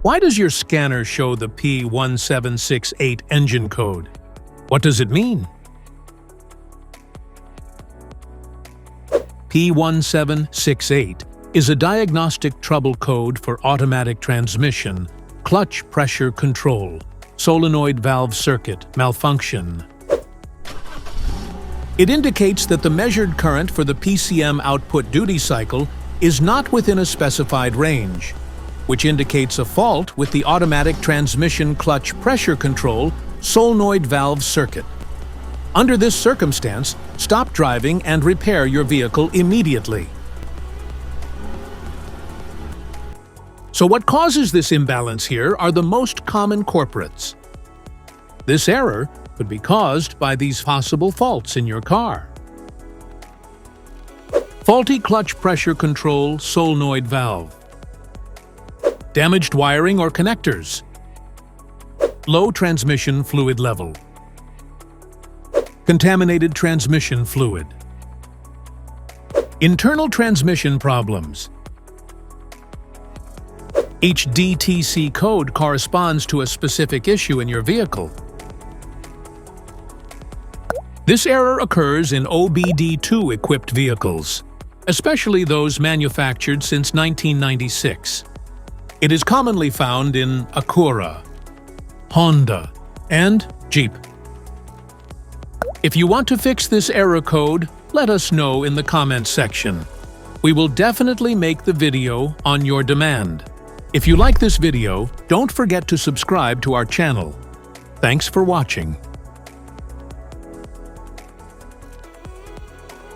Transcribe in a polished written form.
Why does your scanner show the P1768 engine code? What does it mean? P1768 is a diagnostic trouble code for automatic transmission, clutch pressure control, solenoid valve circuit malfunction. It indicates that the measured current for the PCM output duty cycle is not within a specified range, which indicates a fault with the automatic transmission clutch pressure control solenoid valve circuit. Under this circumstance, stop driving and repair your vehicle immediately. So what causes this imbalance here are the most common culprits. This error could be caused by these possible faults in your car. Faulty clutch pressure control solenoid valve. Damaged wiring or connectors. Low transmission fluid level. Contaminated transmission fluid. Internal transmission problems. Each DTC code corresponds to a specific issue in your vehicle. This error occurs in OBD2 equipped vehicles, especially those manufactured since 1996. It is commonly found in Acura, Honda, and Jeep. If you want to fix this error code, let us know in the comments section. We will definitely make the video on your demand. If you like this video, don't forget to subscribe to our channel. Thanks for watching.